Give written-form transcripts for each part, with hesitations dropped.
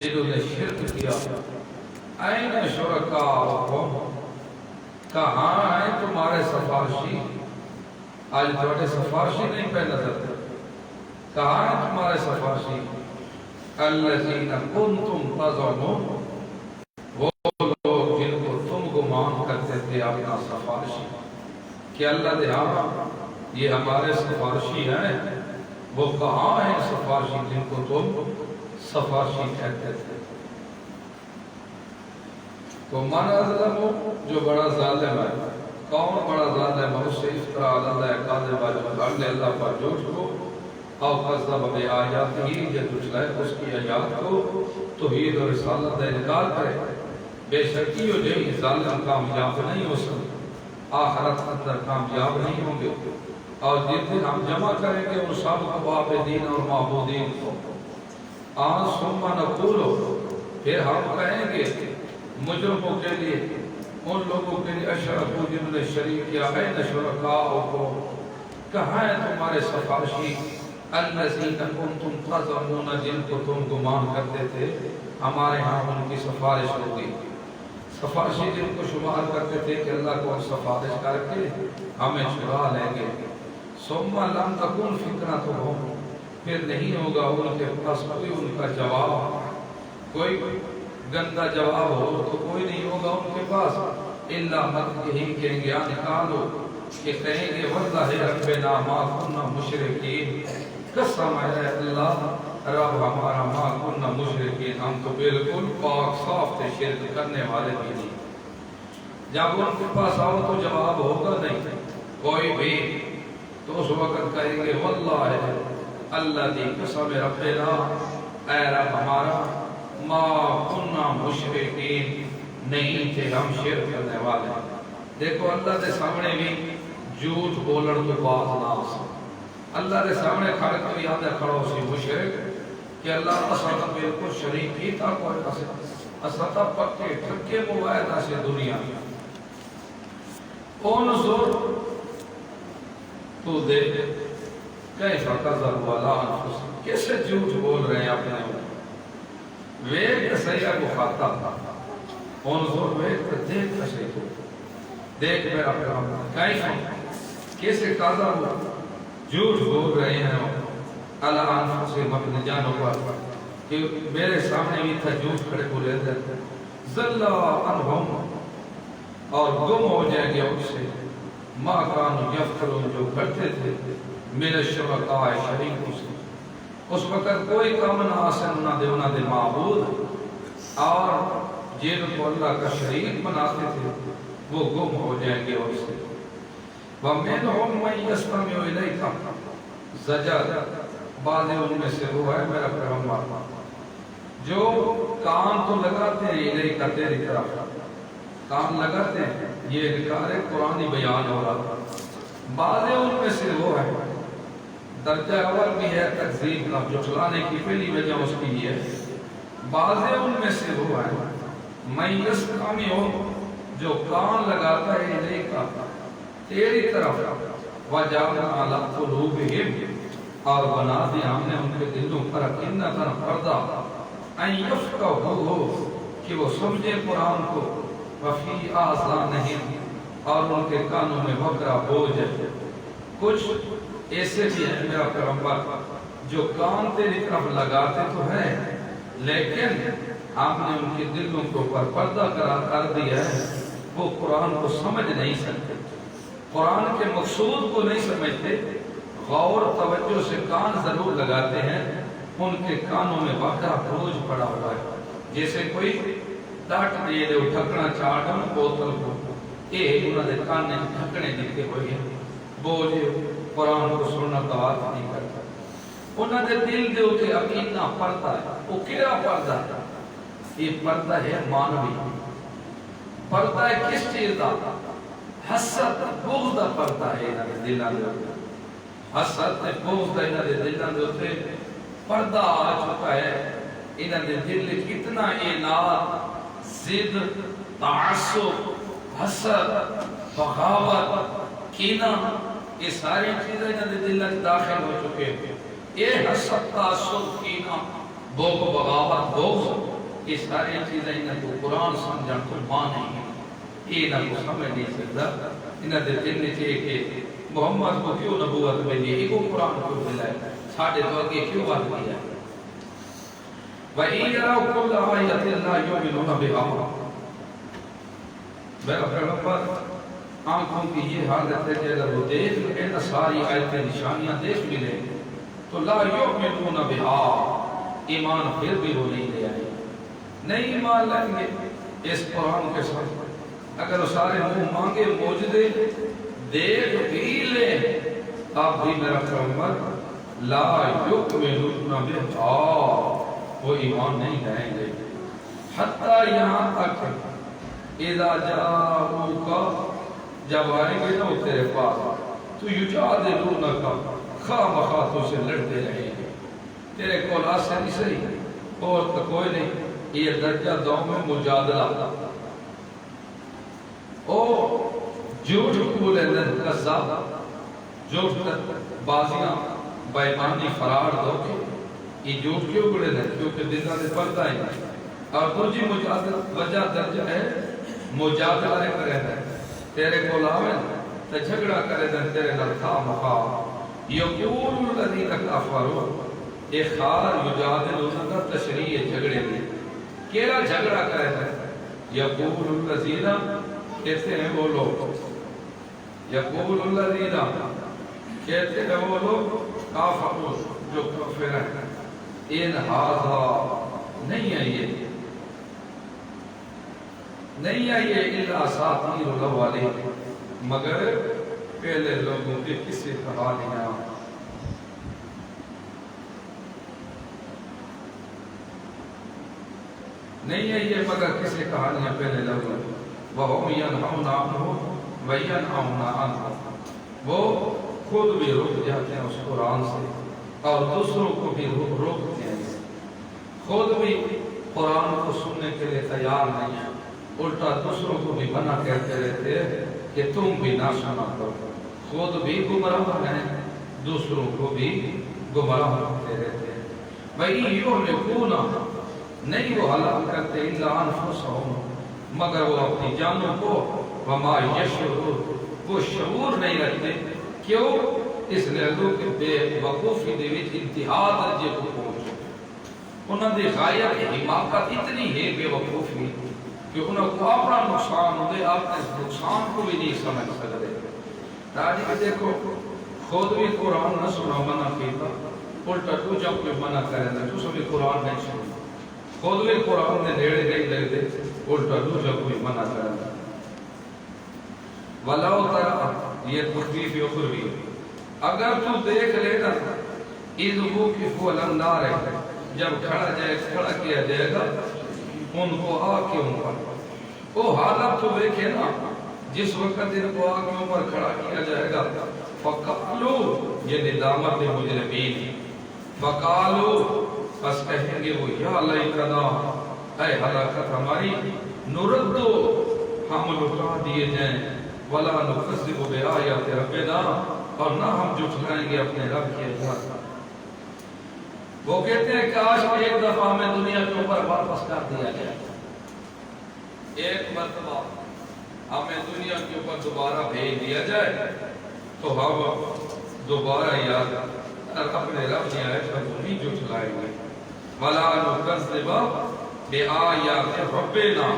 جنہوں نے شرک کیا این شرکاؤکم کہاں ہیں تمہارے سفارشی؟ آج تمہارے سفارشی نہیں پہ نظر کہاں ہیں تمہارے سفارشی؟ الذین کنتم تزعمون وہ لوگ جن کو تم گمان کرتے تھے اپنا سفارشی کہ اللہ دے ہاں یہ ہمارے سفارشی ہیں، وہ کہاں ہیں سفارشی جن کو تم سفارشی کہتے تھے؟ تو من اظلم جو بڑا ظالم ہے، کون بڑا ظالم ہے؟ اس سے افطرا اللہ کاذبا جو گھڑ لے اللہ پر جھوٹ کو، او کذب بآیاتہ جو جھٹلائے اس کی آیات کو، توحید اور رسالت کا انکار کرے، بے شک یہ جو ظالم کامیاب نہیں ہو سکتے، آخرت اندر کامیاب نہیں ہوں گے۔ اور جس دن ہم جمع کریں گے ان سب کو عابدین اور معبودین کو، آن ثم نقول، پھر ہم کہیں گے مجرموں کے لیے، ان لوگوں کے لیے اشرکوا جنہوں نے شریک کیا، این شرکاؤکم کہاں ہیں تمہارے سفارشی؟ الذین کنتم تزعمون جن کو تم گمان کرتے تھے ہمارے ہاں ان کی سفارش ہوگی۔ سفارشی جن کو شمار کرتے تھے کہ اللہ کو سفارش کر کے ہمیں چھڑا لیں گے۔ ثم لم تکن فتنتہم، پھر نہیں ہوگا ان کے پاس کوئی ان کا جواب، کوئی گندا جواب ہو تو کوئی نہیں ہوگا ان کے پاس، الا مت یہی کہیں گے نکالو کہ کہیں گے واللہ ربنا ما كنا مشرکین، قسم ہے اللہ رب ہمارا ما كنا مشرکین، ہم تو بالکل پاک صاف تھے، شرک کرنے والے بھی نہیں۔ جب ان کے پاس آؤ تو جواب ہوگا نہیں کوئی بھی، تو اس وقت کہیں گے واللہ اللہ دی قسم ربنا اے رب ہمارا ما كنا مشرکین نہیں تھے ہم شرک کرنے والے۔ دیکھو اللہ دے سامنے بھی جھوٹ بولن تو بات نہ ہو، اللہ دے سامنے کھڑے تو یاد کھڑو سی مشرک کہ اللہ اسا بالکل شریک ہی تھا، کوئی اسا تا پکے ٹھکے موائدہ سے دنیا انظر تو دیکھ کیسے کذب والا انفسہم، کیسے جھوٹ بول رہے ہیں اپنے ویک سیاح کو خاطا تھا، انظر ویک دیکھ کسے تو دیکھ میرا پیغمبر کیسے کذب جھوٹ بول رہے ہیں اللہ انفسہم اپنے جانوں پر، کہ میرے سامنے بھی تھا جھوٹ کھڑے بولے تھے، ضل عنہم اور گم ہو جائیں گے ان سے، ما کانوا یفترون جو کرتے تھے میرے شرکاء شریکوں سے۔ اس وقت کوئی کام نہ آسن نہ دے معبود، اور جن کو اللہ کا شریک بناتے تھے وہ گم ہو جائیں گے ان سے۔ وَمِنْهُمْ مَنْ يَسْتَمِعُ إِلَيْكَ، زجر بعض ان میں سے وہ ہے میرا پیغمبر جو کان تو لگاتے ہیں الیک تیری طرف، کان لگاتے ہیں، یہ انکار قرآنی بیان ہو رہا، بعض ان میں سے وہ ہے، درجہ اول بھی ہے تکذیب کا، جھٹلانے کی پہلی وجہ اس کی ہے، بعض ان میں سے وہ ہے من یستمع جو کان لگاتا ہے الیک تیری طرف، وجعلنا علی قلوبہم اور بنا دیا ہم نے ان کے دلوں پر اکنۃ پردہ، ان یفقہوہ کہ وہ سمجھے قرآن کو، وفی آذانہم اور ان کے کانوں میں وقرا بوجھ ہے۔ کچھ ایسے بھی ہیں میرا پیغمبر جو کان تیری طرف لگاتے تو ہیں لیکن آپ نے ان کے دلوں کو پر پردہ کر دیا ہے، وہ قرآن کو سمجھ نہیں سکتے، قرآن کے مقصود کو نہیں سمجھتے، غور توجہ سے کان ضرور لگاتے ہیں، ان کے کانوں میں وقرا بوجھ پڑا ہوا ہے، جیسے کوئی ڈاٹ دیے دے ڈھکنا چاڑا بوتل کو، یہ انہوں نے کانے ڈھکنے دیتے ہوئے ہیں، بوجھے قرآن کو سننا توات نہیں کرتا، انہوں نے دل دے ہوتے عقیدہ پردہ ہے، وہ کیا پردہ ہے؟ یہ پردہ ہے مانوی، پردہ ہے کس چیز دا؟ حسد بغض دا پردہ ہے انہوں نے دلان دے ہوتے، حسد بغض دا انہوں نے دلان دے ہوتے، پردہ آ چکا ہے، انہوں نے دل کتنا اعناد، زد، تعصب، حسد، بغاوت، کینہ، یہ ساری چیزیں انہوں نے دل میں داخل ہو چکے ہیں۔ یہ حسد، تعصب، کینہ بوک بغاوت بغض یہ ساری چیزیں انہیں کو قرآن سمجھن کو ماں نہیں ہے، یہ انہیں کو سمجھ نہیں سکتا۔ انہیں دل جننے چاہیے کہ محمد کو کیوں نبوت ملی، یہ کو قرآن کیوں ملا ہے، ساڑھے تو آگے کیوں بات کیا ہے۔ وَإِن يَرَوْا كُلَّ آيَةٍ لَا يُؤْمِنُونَ بِهَا۔ میرا پیغمبر آنکھوں کی یہ حالت ہے کہ اگر وہ دیکھ لیں ساری آیتیں نشانیاں دیکھ بھی لیں تو لا یؤمنون بها، ایمان پھر بھی وہ نہیں لے آئے، نہیں ایمان لیں گے اس قرآن کے ساتھ۔ اگر وہ سارے منہ مانگے موجودے دیکھ بھی لیں تب بھی میرا پیغمبر لا یؤمنون بها، وہ ایمان نہیں لائیں گے۔ حتیٰ یہاں تک اذا جاؤک، جب آئیں گے نا وہ تیرے پاس تو یجادلونک، خواہ مخواہ تو سے لڑتے رہیں گے، تیرے کول آسے نہیں صحیح اور تو کوئی نہیں۔ یہ درجہ دو میں مجادلہ، او جھوٹ کولے دن قذاب، جھوٹ بازیاں بیمانی فرار دو کے یہ جھوٹ کیوں بڑے دن، کیونکہ دنہ دے پردہ ہی نہیں۔ اور دوسری مجادلہ وجہ درجہ ہے مجادلہ کرے دن، تیرے کو لاویں تو جھگڑا کرے دن تیرے لڑکا مخواہ۔ یقول الذین کفروا، ایک خار یجادلون کا تشریح جھگڑے دی، کیڑا جھگڑا کرے دن؟ یقول الذین، کہتے ہیں وہ لوگ، یقول الذین کہتے ہیں وہ لوگ کافروا جو کافر ہیں، ان ھذا نہیں ہے یہ، نہیں ہے یہ الا اساطیر الاولین، مگر پہلے لوگوں کی کسی کہانیاں۔ نہیں ہے یہ مگر کسی کہانیاں پہلے لوگوں، وَهُمْ يَنْهَوْنَ عَنْهُ وَيَنْأَوْنَ عَنْهُ، وہ خود بھی رک جاتے ہیں اس قرآن سے اور دوسروں کو بھی روکتے ہیں، خود بھی قرآن کو سننے کے لیے تیار نہیں ہیں، الٹا دوسروں کو بھی منع کرتے رہتے ہیں کہ تم بھی نہ سنا کرو، خود بھی گمراہ ہیں دوسروں کو بھی گمراہ کرتے رہتے ہیں۔ وَإِن يُهْلِكُونَ، نہیں وہ ہلاک کرتے اِلَّا أَنفُسَهُمْ، مگر وہ اپنی جانوں کو، وَمَا يَشْعُرُونَ، وہ شعور نہیں رکھتے، کیوں؟ اس لیے لوگ بے وقوفی دے وچ انتہا درجے کو پہنچے، انہوں نے غایت حماقت اتنی ہے بے وقوفی کہ انہوں کو اپنا نقصان ہوئے، اپنے نقصان کو بھی نہیں سمجھ سکتے۔ راجی کہ دیکھو خود بھی قرآن نہ سنا منع کیتا، الٹا تو جب کوئی منع کرے گا تو سبھی قرآن نہیں سنا، خود بھی قرآن نے نیڑے نہیں لگتے، الٹا تو جب کوئی منع کرے گا۔ وَلَوْ تَرَى، یہ تخفیف اخروی، اگر تو دیکھ لینا اِذْ وُقِفُوا عَلَى النَّارِ، جب کھڑا کیا جائے گا ان کو آگ کے اوپر، وہ حالت تو دیکھے نا جس وقت ان کو آگ کے اوپر کھڑا کیا جائے گا، فَقَالُوا، یہ ندامت مجرمین، فَقَالُوا، بس کہیں گے وہ یا لیتنا، اے ہلاکت ہماری، نردو، ہم لٹا دیے جائیں، وَلَا نُكَذِّبُ بِآيَاتِ رَبِّنَا، اور نہ ہم جھٹلائیں گے اپنے رب کی آیات۔ وہ کہتے ہیں کاش ایک دفعہ ہمیں دنیا کے اوپر واپس کر دیا جائے، ایک مرتبہ ہمیں دنیا کے اوپر دوبارہ بھیج دیا جائے تو ہم دوبارہ یاد اپنے رب کی آیات پر نہیں جھٹلائیں گے۔ وَلَا نُكَذِّبَ بِآيَاتِ رَبِّنَا،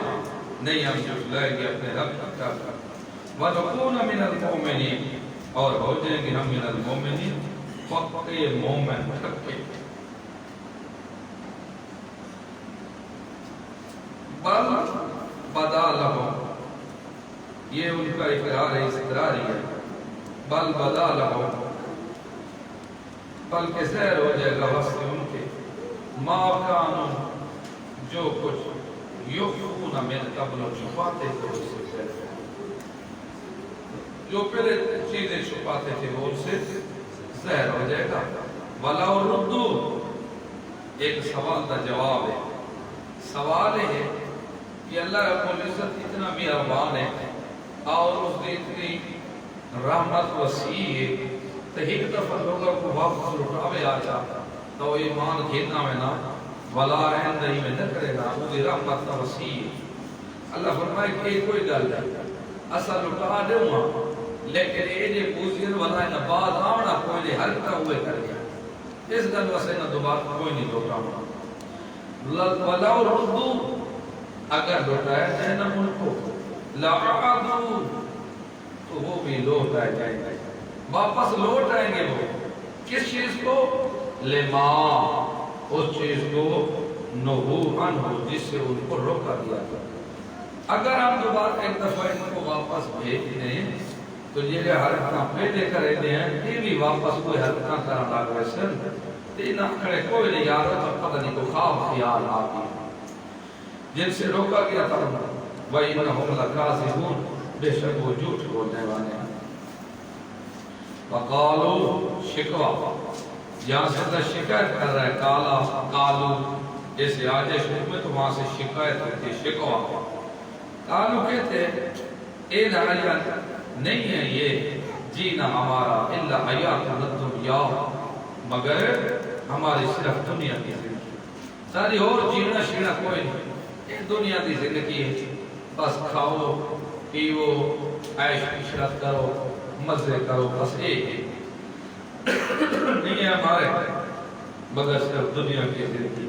نہیں ہم جھٹلائیں گے اپنے رب کی آیات پر۔ وَنَكُونَ مِنَ الْمُؤْمِنِينَ، اور ہو جائیں گے ہم من المومنین، پکے مومن پکے۔ بل بدا لہم، یہ ان کا اقرار ہے، استقرار ہے، بل بدا لہم، بلکہ ظاہر ہو جائے گا واسطے ان کے، ما کانوا، جو کچھ یخفون من قبل، چھپاتے تھے اس سے پہلے، جو پہلے چیزیں چھپاتے تھے وہ ان سے ظاہر ہو جائے گا۔ وَلَوْ رُدُّوا، ایک سوال کا جواب ہے، سوال ہے کہ اللہ رب العزت اتنا مہربان ہے اور اس نے اتنی رحمت وسیع ہے تو ایک دفعہ لوگوں کو واپس لٹاوے آ جاتا تو ایمان گھیرنا میں نہ ولا آئندہ ہی میں نہ کرے گا مجھے رحمت وسیع اللہ فرمائے کہ کوئی گل نہیں اصل لٹا دوں گا لیکن یہ جو پوزین والا ہے بعد آونا کوئی نہیں حرکتہ ہوئے کر گیا اس گل واسے نہ دوبارہ کوئی نہیں لوٹا وَلَوْ رُدُّوا اگر لوٹایا جائے نہ ان کو لَعَادُوا تو وہ بھی لوٹ آئے جائیں گے واپس لوٹ آئیں گے وہ کس چیز کو لما اس چیز کو نہو عنہ جس سے ان کو روکا دیا تھا اگر ہم دوبارہ ایک دفعہ ان کو واپس بھیج دیں تو یہ حرکتاں پہلے کرے دیں یہ بھی واپس کوئی حرکتاں کرنا لگ رہے سن تین کھڑے کوئی نہیں یاد ہوتا پتہ نہیں کو خواب خیال آتی جن سے روکا گیا تھا وَإِنَّهُمْ لَكَاذِبُونَ بے شک وہ جھوٹ بولنے والے ہیں وَقَالُوا شکوہ یہاں سے اللہ شکایت کر رہا ہے قالو جیسے آجے شروع میں تو وہاں سے شکایت ہوتی ہے شکوہ قالو کہتے اے نعیان نہیں ہے یہ جینا ہمارا اللہ حیات الدنیا مگر ہماری صرف دنیا کی زندگی ساری اور جینا شینا کوئی نہیں یہ دنیا کی زندگی ہے بس کھاؤ پیو عیش عشرت کرو مزے کرو بس ایک نہیں ہے ہمارے مگر صرف دنیا کی زندگی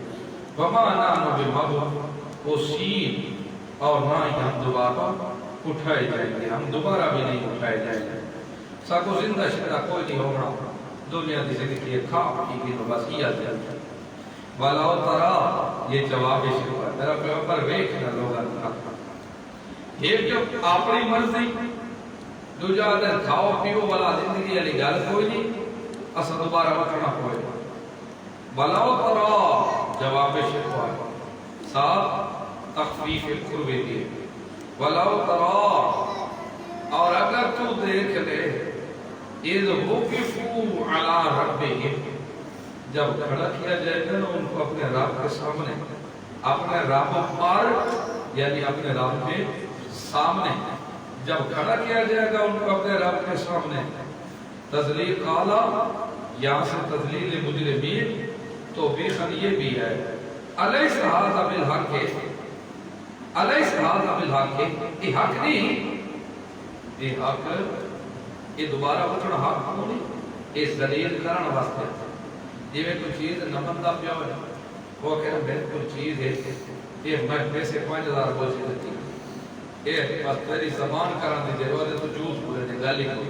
وما نحن بمبعوثین اور نہ ہی ہم دوبارہ اٹھائے جائیں گے ہم دوبارہ بھی نہیں اٹھائے جائیں گے ساکو زندہ شدہ کوئی نہیں ہوگا دنیا کی زندگی کھا پی کی تو بس یہ جائے گا وَلَوْ تَرَا یہ جواب شکر تیرا پیغمبر ویکھنا لوگا ایک جو اپنی مرضی دوجا اگر کھاؤ پیو والا زندگی علی گل کوئی نہیں اسا دوبارہ وکھنا کوئی وَلَوْ تَرَا جواب شکر صاحب تخفیف قرب دیئے وَلَوْ تَرَا اور اگر تو دیکھ لے اِذْ وُقِفُوا عَلَىٰ رَبِّهِمْ جب کھڑا کیا جائے گا ان کو اپنے رب کے سامنے اپنے رب پر یعنی اپنے رب کے سامنے جب کھڑا کیا جائے گا ان کو اپنے رب کے سامنے تذلیل قالا یہاں سے تذلیل مجرمین تو بھی یہ بھی ہے علیہ هذا بالحق علیہ هذا بالحق یہ حق نہیں یہ حق یہ دوبارہ اٹھنا حق نہیں یہ ذلیل کرنا واسطے یہ میں کوئی چیز نہ بندہ پیا ہے وہ کہنا بالکل چیز ہے یہ میں پیسے 5000 بوجھ دیتی یہ بس تیری زبان کرنا دی ضرورت ہے تو جھوٹ بولے دے گالی کو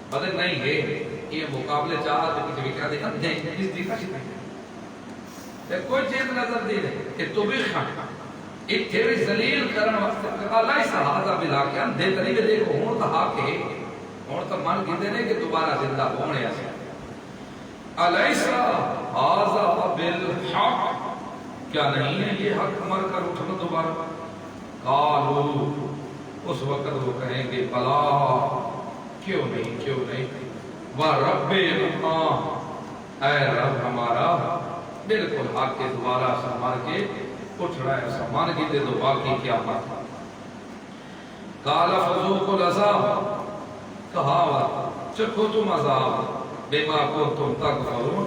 پتہ نہیں ہے یہ مقابلے چاہا تو کسی بھی کہا دے نہیں اس دی کا شکایت کوئی چیز نظر دی ہے کہ تو بھی خان یہ تیری ذلیل کرنا واسطے اللہ اس ہاتھا بلا کے ہم دے طریقے دیکھو ہون تو حق ہے ہون تو من گیندے نہیں کہ دوبارہ زندہ ہونے ایسے علیسا آزا بالحق کیا نہیں ہے یہ حق مر کر اٹھنا دوبارہ قالو اس وقت وہ کہیں گے بلا کیوں نہیں وَرَبِّ اِمَّا اے رب ہمارا بالکل حق کے دوبارہ سمار کے اٹھ رہا ہے سمان کی دے دو باقی کیا بات قال فذوقوا العذاب کہا چکھو تم عذاب بما کنتم تکفرون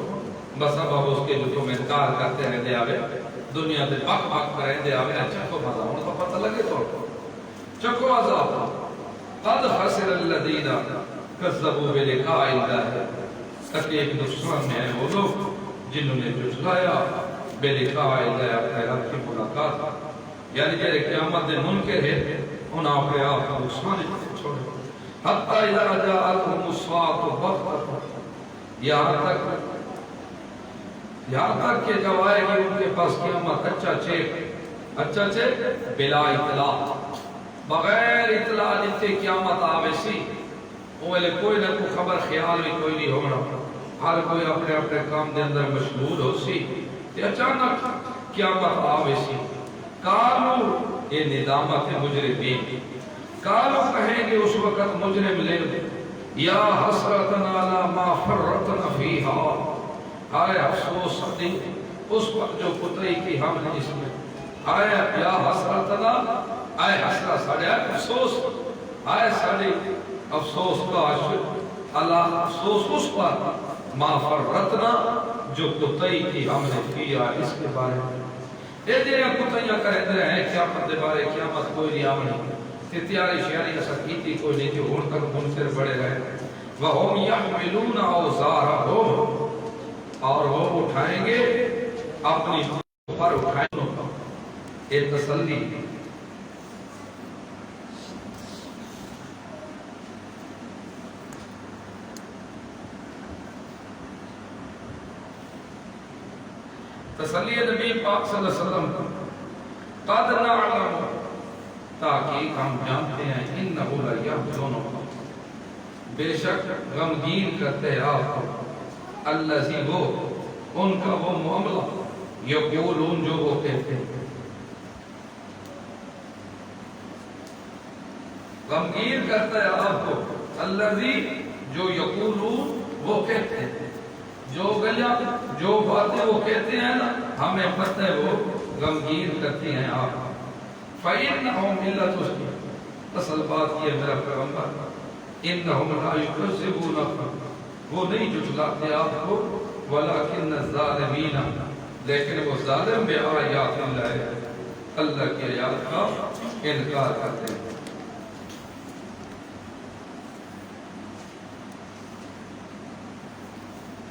بس اب اس کے جو تم انکار کرتے رہ دے آوے دنیا دے بک بک رہ دے آوے چکھو مزہ انہوں تو پتہ لگے تو چکھو عذاب قد خسر الذین کذبوا بلقاء اللہ تکلیف دشمن میں وہ لوگ جنہوں نے جھٹلایا بلقاء اللہ اپنے رب کی ملاقات یعنی جیسے قیامت دے منکر ہے انہاں اپنے آپ کو نقصان چھوڑے حتی اذا جاءتهم الساعة بغتة یہاں تک کہ جب آئے گی ان کے پاس قیامت اچھا چیک بلا اطلاع بغیر اطلاع جتے قیامت آوے سی اوہلے کوئی نہ کوئی خبر خیال بھی کوئی نہیں ہونا ہر کوئی اپنے کام دے اندر مشغول ہو سی تے اچانک قیامت آوے سی کالو یہ ندامت مجرمین کالو کہیں گے اس وقت مجرم لے یا حسرتنا علی ما فرطنا فیہا آئے افسوس دی اس پر جو کتری کی ہم نے اس میں آئے یا حسرتنا آئے حسرت ساڑے افسوس آئے ساڑے افسوس کا عشق اللہ افسوس اس پر ما فرطنا جو کتری کی ہم نے کیا اس کے بارے میں یہ جڑے کتیاں کرتے ہیں قیامت دے بارے قیامت کوئی نہیں آونی تے تیاری شیاری اسا کیتی کوئی نہیں جو ہن تک منکر بڑے رہے وہم یحملون اوزارہم اور وہ اٹھائیں گے اپنی پر اٹھائیں گے یہ تسلی تسلی نبی پاک صلی اللہ علیہ وسلم قد نعلم تاکہ ہم جانتے ہیں انہو لیحزنہم بے شک غمگین کرتے ہیں آپ الذی وہ ان کا وہ معاملہ یقولون جو وہ کہتے ہیں غمگین کرتا ہے آپ کو الذی جو یقولون وہ کہتے ہیں جو گلیاں جو باتیں وہ کہتے ہیں نا ہمیں پتہ ہے وہ غمگین کرتی ہیں آپ فَإِنَّهُمْ إِلَّا تُسْلِمُ اصل بات یہ میرا پیغمبر إِنَّهُمْ لَا يُكَذِّبُونَكُمْ وہ نہیں جھٹلاتے آپ کو وَلَكِنَّ الظَّالِمِينَ لیکن وہ ظالم بے آیات اللہ کی آیات کا انکار کرتے ہیں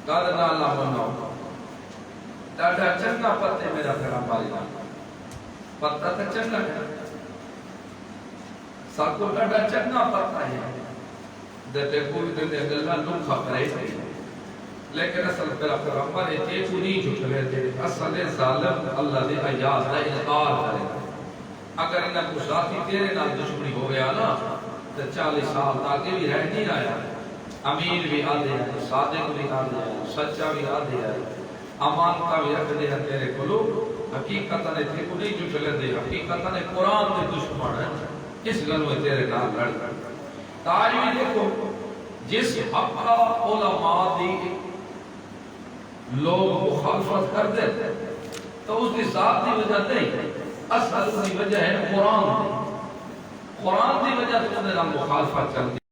قد نعلم ڈاڈا چنگا پتے میرا پیغمبر پتہ تو چنگا ہے ساکو ڈاڈا چنگا پتہ ہے دے کوئی دے گلا لکھا کرے لیکن اصل پیغمبر تے کو نہیں جھٹلے تے اصل ظالم اللہ دے آیات دا انکار کرے اگر انہاں کو ذاتی تیرے نال دشمنی ہو گیا نا تے 40 سال آگے بھی رہ نہیں آیا امیر بھی آدھے ہیں صادق بھی آدھے ہیں سچا بھی آدھے ہیں امانتا بھی رکھ دے ہیں تیرے کلو حقیقت نے تیرے کو نہیں جھٹ لے دے حقیقت نے قرآن کے دشمن ہے اس گلوے تیرے نال لڑ تاج بھی دیکھو جس حق کا علماء دی لوگ مخالفت کر دیتے تو اس کی ذات دی وجہ نہیں اصل کی وجہ ہے قرآن دی وجہ سے انہیں مخالفت چلتی